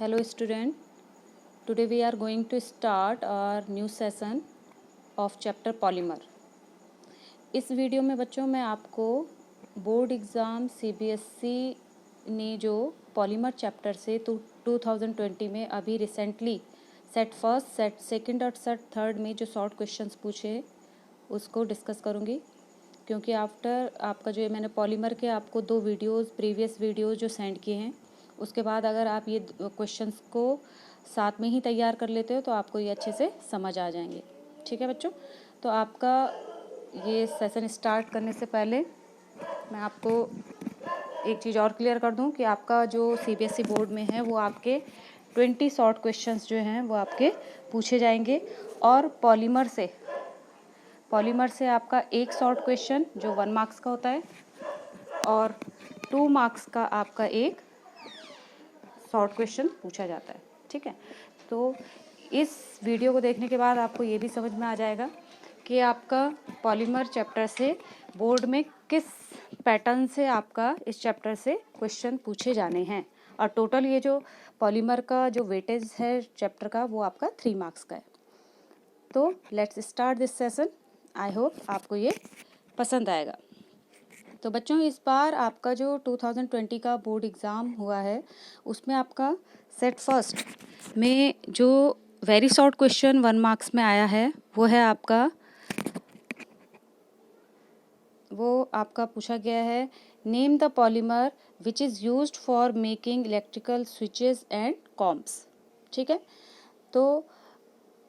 Hello student, today we are going to start our new session of chapter polymer. इस video में बच्चों मैं आपको बोर्ड एग्ज़ाम सीबीएसई ने जो पॉलीमर चैप्टर से 2020 में अभी recently set first, set second और सेट थर्ड में जो शॉर्ट क्वेश्चंस पूछे उसको डिस्कस करूँगी, क्योंकि आफ्टर आपका जो मैंने पॉलीमर के आपको 2 वीडियोस प्रीवियस वीडियोस जो सेंड किए हैं, उसके बाद अगर आप ये क्वेश्चंस को साथ में ही तैयार कर लेते हो तो आपको ये अच्छे से समझ आ जाएंगे। ठीक है बच्चों, तो आपका ये सेशन स्टार्ट करने से पहले मैं आपको एक चीज़ और क्लियर कर दूं कि आपका जो सीबीएसई बोर्ड में है वो आपके 20 शॉर्ट क्वेश्चंस जो हैं वो आपके पूछे जाएंगे, और पॉलीमर से आपका एक शॉर्ट क्वेश्चन जो 1 मार्क्स का होता है और 2 मार्क्स का आपका एक शॉर्ट क्वेश्चन पूछा जाता है। ठीक है, तो इस वीडियो को देखने के बाद आपको ये भी समझ में आ जाएगा कि आपका पॉलीमर चैप्टर से बोर्ड में किस पैटर्न से आपका इस चैप्टर से क्वेश्चन पूछे जाने हैं, और टोटल ये जो पॉलीमर का जो वेटेज है चैप्टर का वो आपका 3 मार्क्स का है। तो let's start this session. I hope आपको ये पसंद आएगा। तो बच्चों इस बार आपका जो 2020 का बोर्ड एग्ज़ाम हुआ है उसमें आपका सेट फर्स्ट में जो वेरी शॉर्ट क्वेश्चन 1 मार्क्स में आया है वो आपका पूछा गया है, name the polymer which is used for making electrical switches and combs. ठीक है, तो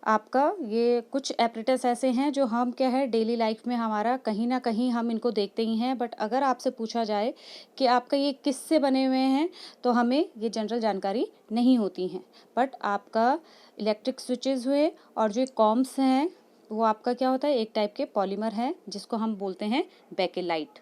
आपका ये कुछ एपरेटस ऐसे हैं जो हम क्या है डेली लाइफ में हमारा कहीं ना कहीं हम इनको देखते ही हैं, बट अगर आपसे पूछा जाए कि आपका ये किस से बने हुए हैं तो हमें ये जनरल जानकारी नहीं होती हैं। बट आपका इलेक्ट्रिक स्विचेस हुए और जो कॉम्स हैं वो आपका क्या होता है, एक टाइप के पॉलीमर है जिसको हम बोलते हैं बेकेलाइट।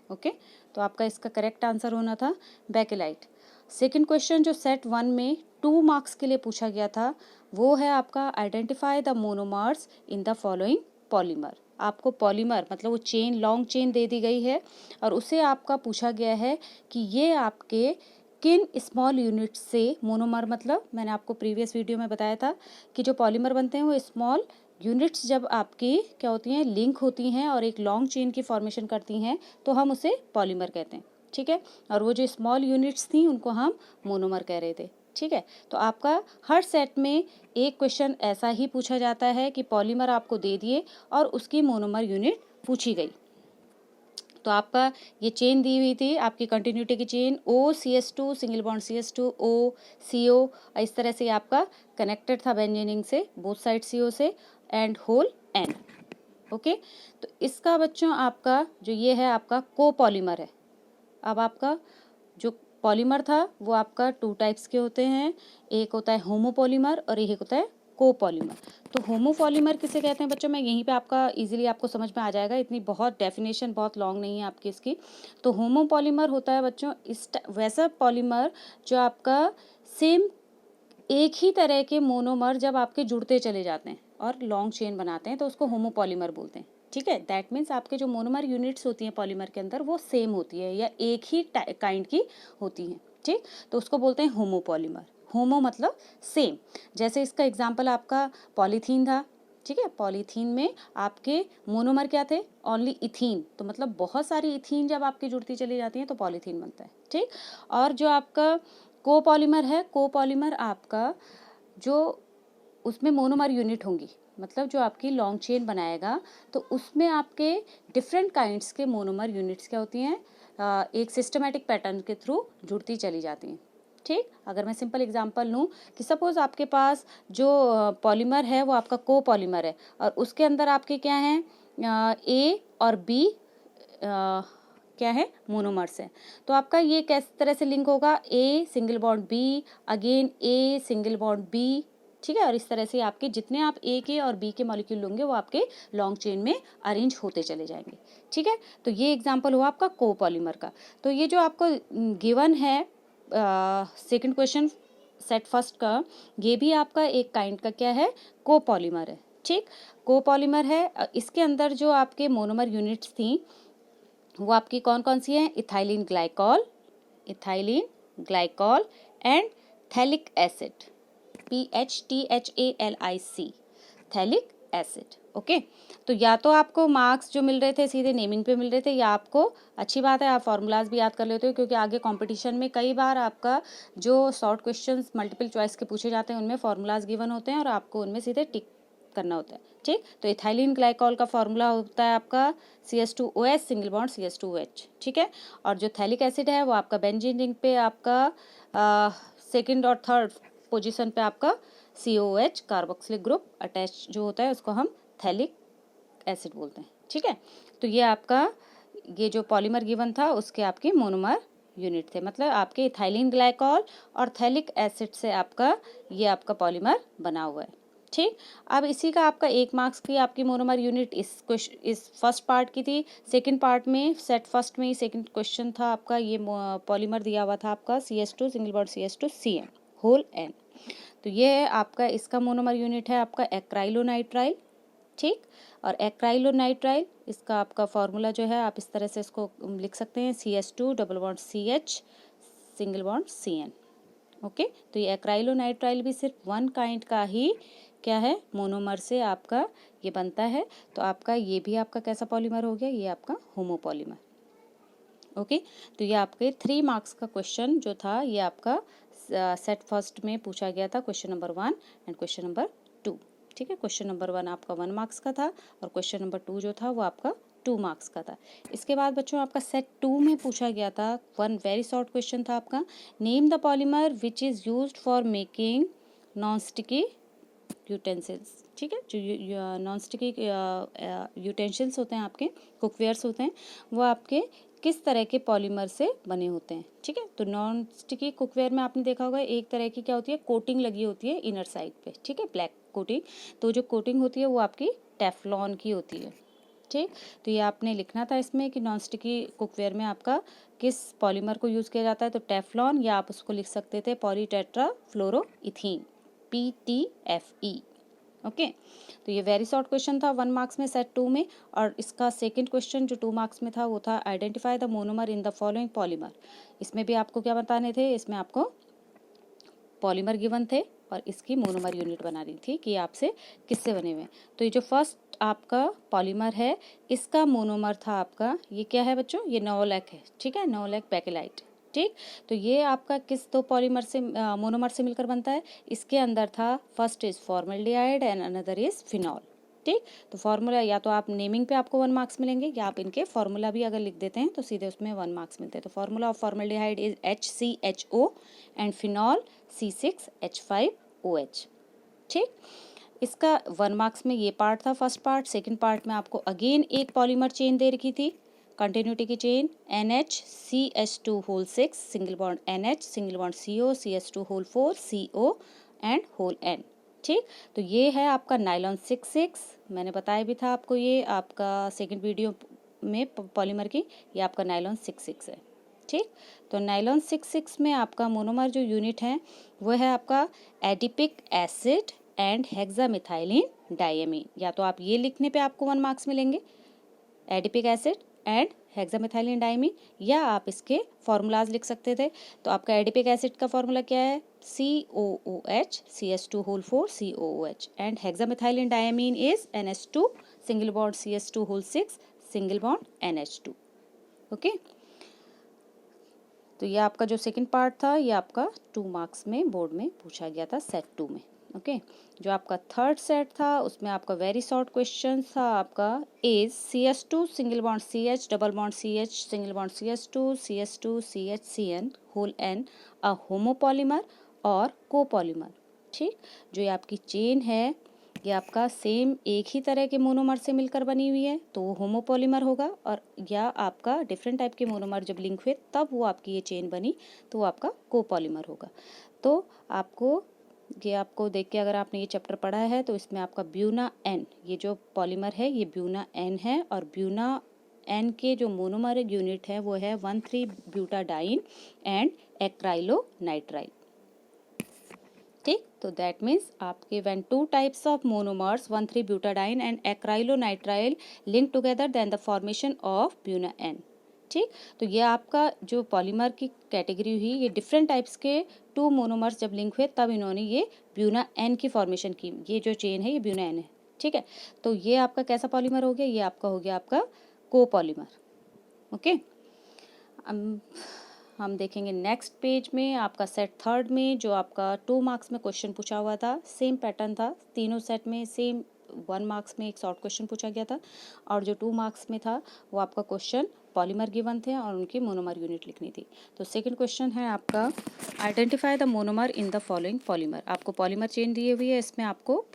ओके, तो आपका इसका करेक्ट आंसर होना था बेकेलाइट। सेकंड क्वेश्चन जो सेट 1 में 2 मार्क्स के लिए पूछा गया था वो है आपका identify the monomers in the following polymer. आपको पॉलीमर मतलब वो चेन, लॉन्ग चेन दे दी गई है और उसे आपका पूछा गया है कि ये आपके किन स्मॉल यूनिट से, मोनोमर मतलब मैंने आपको प्रीवियस वीडियो में बताया था कि जो पॉलीमर बनते हैं वो स्मॉल यूनिट्स जब आपकी क्या होती हैं, लिंक होती हैं और एक लॉन्ग चेन की फॉर्मेशन करती हैं तो हम उसे पॉलीमर कहते हैं। ठीक है, और वो जो स्मॉल यूनिट्स थी उनको हम मोनोमर कह रहे थे। ठीक है, तो आपका हर सेट में एक क्वेश्चन ऐसा ही पूछा जाता है कि पॉलीमर आपको दे दिए और उसकी मोनोमर यूनिट पूछी गई। तो आपका ये चेन दी हुई थी, आपकी कंटिन्यूटी की chain OCH2 single bond CH2 O CO, इस तरह से आपका कनेक्टेड था बेंजीनिंग से, बोथ साइड CO से एंड होल N। ओके, तो इसका बच्चों आपका जो ये है आपका कोपॉलीमर है। अब आपका जो पॉलीमर था वो आपका 2 टाइप्स के होते हैं, एक होता है होमोपॉलीमर और एक होता है कोपॉलीमर। तो होमोपॉलीमर किसे कहते हैं बच्चों, मैं यहीं पे आपका इजीली आपको समझ में आ जाएगा, इतनी बहुत डेफिनेशन बहुत लॉन्ग नहीं है आपकी इसकी। तो होमोपॉलीमर होता है बच्चों वैसा पॉलीमर जो आपका सेम एक ही तरह के मोनोमर जब आपके जुड़ते चले जाते हैं और लॉन्ग चेन बनाते हैं तो उसको होमोपॉलीमर बोलते हैं। ठीक है, दैट मीन्स आपके जो मोनोमर यूनिट्स होती हैं पॉलीमर के अंदर वो सेम होती है या एक ही काइंड की होती हैं। ठीक, तो उसको बोलते हैं होमोपॉलीमर। होमो मतलब सेम, जैसे इसका एग्जाम्पल आपका पॉलीथीन था। ठीक है, पॉलीथीन में आपके मोनोमर क्या थे, ओनली इथीन, तो मतलब बहुत सारी इथीन जब आपकी जुड़ती चली जाती हैं तो पॉलीथीन बनता है। ठीक, और जो आपका कोपॉलीमर है, कोपॉलीमर आपका जो उसमें मोनोमर यूनिट होंगी, मतलब जो आपकी लॉन्ग चेन बनाएगा तो उसमें आपके डिफरेंट काइंड्स के मोनोमर यूनिट्स क्या होती हैं, एक सिस्टमेटिक पैटर्न के थ्रू जुड़ती चली जाती हैं। ठीक, अगर मैं सिंपल एग्जांपल लूँ कि सपोज आपके पास जो पॉलीमर है वो आपका कोपॉलीमर है और उसके अंदर आपके क्या हैं, A और B क्या है, मोनोमर्स हैं। तो आपका ये किस तरह से लिंक होगा, A single bond B again A single bond B। ठीक है, और इस तरह से आपके जितने आप A के और B के मॉलिक्यूल होंगे वो आपके लॉन्ग चेन में अरेंज होते चले जाएंगे। ठीक है, तो ये एग्जांपल हुआ आपका कोपॉलीमर का। तो ये जो आपको गिवन है सेकंड क्वेश्चन सेट फर्स्ट का, ये भी आपका एक काइंड का क्या है, कोपॉलीमर है। ठीक, कोपॉलीमर है, इसके अंदर जो आपके मोनोमर यूनिट्स थी वो आपकी कौन कौन सी हैं, ethylene glycol and phthalic acid, PHTHALIC, phthalic acid. Okay, तो या तो आपको मार्क्स जो मिल रहे थे सीधे नेमिंग पे मिल रहे थे, या आपको अच्छी बात है आप फार्मूलाज भी याद कर लेते हो, क्योंकि आगे कंपटीशन में कई बार आपका जो शॉर्ट क्वेश्चंस मल्टीपल चॉइस के पूछे जाते हैं उनमें फार्मूलाज गिवन होते हैं और आपको उनमें सीधे टिक करना होता है। ठीक, तो इथाइलिन ग्लाइकॉल का फार्मूला होता है आपका CH2OH सिंगल बॉन्ड CH2OH। ठीक है, और जो थैलिक एसिड है वो आपका बेंजीन रिंग पे आपका सेकेंड और थर्ड पोजीशन पे आपका COOH कार्बोक्सिलिक ग्रुप अटैच जो होता है उसको हम थैलिक एसिड बोलते हैं। ठीक है, तो ये आपका ये जो पॉलीमर गिवन था उसके आपके मोनोमर यूनिट थे, मतलब आपके इथाइलिन ग्लाइकॉल और थैलिक एसिड से आपका ये आपका पॉलीमर बना हुआ है। ठीक, अब इसी का आपका 1 मार्क्स की आपकी मोनोमर यूनिट इस फर्स्ट पार्ट की थी। सेकंड पार्ट में सेट फर्स्ट में ही सेकंड क्वेश्चन था आपका, ये पॉलीमर दिया हुआ था आपका CH2 single bond CH2CN whole N। तो ये आपका इसका मोनोमर यूनिट है आपका एक्राइलोनाइट्राइल। ठीक, और एक्राइलोनाइट्राइल इसका आपका फॉर्मूला जो है आप इस तरह से इसको लिख सकते हैं CH2 double bond CH single bond CN। Okay, तो ये एक्राइलोनाइट्राइल भी सिर्फ वन काइंड का ही क्या है मोनोमर से आपका ये बनता है। तो आपका ये भी आपका कैसा पॉलीमर हो गया, ये आपका होमोपॉलीमर। ओके, तो ये आपके 3 मार्क्स का क्वेश्चन जो था ये आपका सेट फर्स्ट में पूछा गया था, question number 1 and question number 2। ठीक है, क्वेश्चन नंबर 1 आपका 1 मार्क्स का था और क्वेश्चन नंबर 2 जो था वो आपका 2 मार्क्स का था। इसके बाद बच्चों आपका सेट 2 में पूछा गया था, वन वेरी शॉर्ट क्वेश्चन था आपका, name the polymer which is used for making non sticky utensils. ठीक है, जो नॉन स्टिकी यूटेंसिल्स होते हैं आपके कुकवेयर्स होते हैं वो आपके किस तरह के पॉलीमर से बने होते हैं। ठीक है, तो नॉन स्टिकी कुकवेयर में आपने देखा होगा एक तरह की क्या होती है, कोटिंग लगी होती है इनर साइड पे। ठीक है, ब्लैक कोटिंग, तो जो कोटिंग होती है वो आपकी टेफ्लॉन की होती है। ठीक, तो ये आपने लिखना था इसमें कि नॉन स्टिकी कुकवेयर में आपका किस पॉलीमर को यूज़ किया जाता है, तो टेफ्लॉन, या आप उसको लिख सकते थे पॉलीटेट्राफ्लोरोइथीन PTFE। ओके, तो ये वेरी शॉर्ट क्वेश्चन था 1 मार्क्स में सेट 2 में। और इसका सेकंड क्वेश्चन जो 2 मार्क्स में था वो था identify the monomer in the following polymer. इसमें भी आपको क्या बताने थे, इसमें आपको पॉलीमर गिवन थे और इसकी मोनोमर यूनिट बनानी थी कि आपसे किससे बने हुए। तो ये जो फर्स्ट आपका पॉलीमर है इसका मोनोमर था आपका, ये क्या है बच्चों, ये नोवोलैक है। ठीक है, नोवोलैक बेकेलाइट। ठीक, तो ये आपका किस दो पॉलीमर से मोनोमर से मिलकर बनता है, इसके अंदर था first is formaldehyde and another is phenol. ठीक, तो फार्मूला या तो आप नेमिंग पे आपको 1 मार्क्स मिलेंगे या आप इनके फार्मूला भी अगर लिख देते हैं तो सीधे उसमें 1 मार्क्स मिलते हैं। तो formula of formaldehyde is HCHO and phenol C6H5OH। ठीक, इसका 1 मार्क्स में ये पार्ट था फर्स्ट पार्ट। सेकंड पार्ट में आपको अगेन एक पॉलीमर चेन दे रखी थी, कंटिन्यूटी की chain NH CH2 6 single bond NH single bond CO CH2 4 CO and whole N। ठीक, तो ये है आपका नाइलॉन 6 मैंने बताया भी था आपको, ये आपका सेकंड वीडियो में पॉलीमर की, ये आपका नाइलॉन 6 है। ठीक, तो नाइलॉन 6 में आपका मोनोमर जो यूनिट है वो है आपका adipic acid and hexamethylene diamine. या तो आप ये लिखने पे आपको 1 मार्क्स मिलेंगे, adipic acid and hexamethylene diamine, या आप इसके फॉर्मूलाज लिख सकते थे। तो आपका एडिपिक एसिड का फॉर्मूला क्या है, COOH CH2 4 COOH and hexamethylene diamine is NH2 single bond CH2 6 single bond NH2। Okay, तो ये आपका जो सेकंड पार्ट था ये आपका 2 मार्क्स में बोर्ड में पूछा गया था सेट 2 में। ओके, जो आपका थर्ड सेट था उसमें आपका वेरी शॉर्ट क्वेश्चन था आपका is CH2 single bond CH double bond CH single bond CH2 CH CN whole N a homopolymer और कोपॉलीमर। ठीक, जो ये आपकी चेन है ये आपका सेम एक ही तरह के मोनोमर से मिलकर बनी हुई है तो वो होमोपॉलीमर होगा, और या आपका डिफरेंट टाइप के मोनोमर जब लिंक हुए तब वो आपकी ये चेन बनी तो वो आपका कोपॉलीमर होगा। तो आपको ये आपको देख के अगर आपने ये चैप्टर पढ़ा है तो इसमें आपका ब्यूना N ये जो पॉलीमर है ये ब्यूना N है, और ब्यूना N के जो मोनोमर यूनिट है वो है 1,3-ब्यूटाडाइन एंड एक्राइलोनाइट्राइल। ठीक, तो दैट मीन्स आपके व्हेन 2 टाइप्स ऑफ मोनोमर्स 1,3-ब्यूटाडाइन and acrylonitrile link together then the formation of buna N। ठीक। तो ये आपका जो पॉलीमर की कैटेगरी हुई, ये डिफरेंट टाइप्स के 2 मोनोमर्स जब लिंक हुए तब इन्होंने ये ब्यूना एन की फॉर्मेशन की। ये जो चेन है ये ब्यूना एन है, ठीक है। तो ये आपका कैसा पॉलीमर हो गया, ये आपका हो गया आपका कोपॉलीमर। ओके, हम देखेंगे नेक्स्ट पेज में आपका सेट थर्ड में जो आपका 2 मार्क्स में क्वेश्चन पूछा हुआ था। सेम पैटर्न था तीनों सेट में, सेम 1 मार्क्स में एक शॉर्ट क्वेश्चन पूछा गया था और जो 2 मार्क्स में था वो आपका क्वेश्चन पॉलीमर गिवन थे और उनकी मोनोमर यूनिट लिखनी थी। तो सेकंड क्वेश्चन है आपका identify the monomer in the following polymer. आपको पॉलीमर चेन दी हुई है, इसमें आपको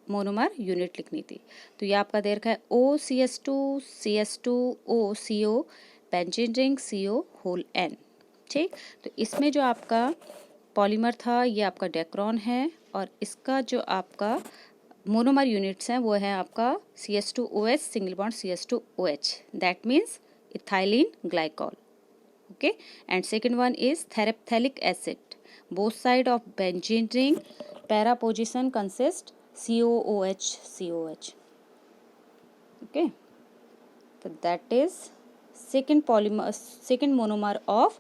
मोनोमर यूनिट लिखनी थी। तो ये आपका दे रखा है OCS2 CS2 OCO benzene ring CO whole N, ठीक। तो इसमें जो आपका पॉलीमर था ये आपका डेक्रॉन है और इसका जो आपका मोनोमर यूनिट्स हैं वो है आपका CS2OH single bond CS2OH, that means ethylene glycol. Okay, and second one is terephthalic acid, both side of benzene ring para position consist COOH COH। Okay, तो that is second polymer, second monomer of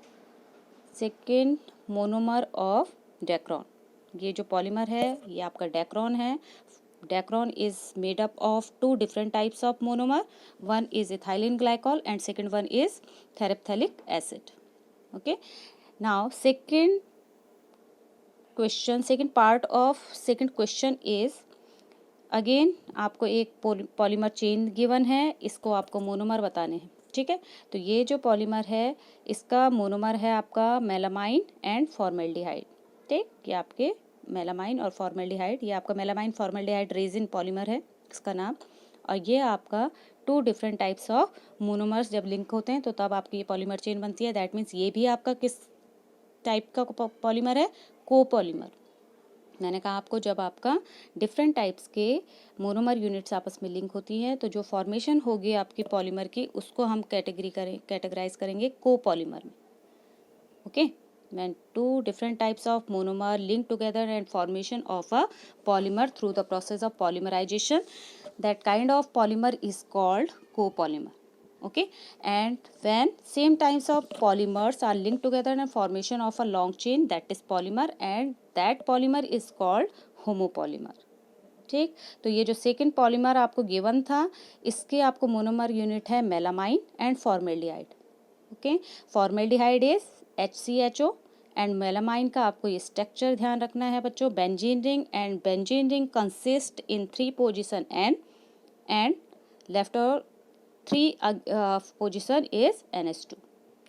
Dacron. ये जो polymer है ये आपका Dacron है। Dacron is made up of 2 different types of monomer, one is ethylene glycol and second one is terephthalic acid. Okay, now second question, second part of second question is again आपको एक polymer chain given है, इसको आपको monomer बताने हैं, ठीक है। तो ये जो पॉलीमर है इसका मोनोमर है आपका मेलामाइन एंड फॉर्मेल्डिहाइड, ठीक। ये आपके मेलामाइन और फॉर्मेल्डिहाइड, ये आपका मेलामाइन फॉर्मेल्डिहाइड रेजिन पॉलीमर है इसका नाम। और ये आपका 2 डिफरेंट टाइप्स ऑफ मोनोमर्स जब लिंक होते हैं तो तब आपकी ये पॉलीमर चेन बनती है। दैट मीन्स ये भी आपका किस टाइप का पॉलीमर है, कोपॉलीमर। मैंने कहा आपको जब आपका डिफरेंट टाइप्स के मोनोमर यूनिट्स आपस में लिंक होती हैं तो जो फॉर्मेशन होगी आपकी पॉलीमर की उसको हम कैटेगराइज करेंगे कोपॉलीमर में। Okay, when 2 different types of monomer link together and formation of a polymer through the process of polymerization, that kind of polymer is called copolymer. Okay, and when same types of polymers are linked together and formation of a long chain, that is polymer, and that polymer is called homopolymer, ठीक। तो ये जो second polymer आपको given था इसके आपको monomer unit है melamine and formaldehyde. Okay, formaldehyde is HCHO and melamine का आपको ये स्ट्रक्चर ध्यान रखना है बच्चों, benzene ring, and benzene ring consist in 3 position and left और 3 पोजिशन इज NH2,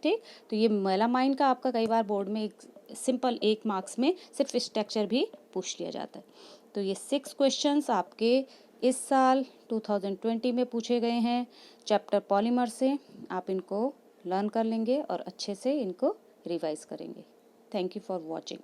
ठीक। तो ये मेलामाइन का आपका कई बार बोर्ड में सिंपल 1 मार्क्स में सिर्फ स्ट्रक्चर भी पूछ लिया जाता है। तो ये 6 क्वेश्चंस आपके इस साल 2020 में पूछे गए हैं चैप्टर पॉलीमर से। आप इनको लर्न कर लेंगे और अच्छे से इनको रिवाइज करेंगे। Thank you for watching.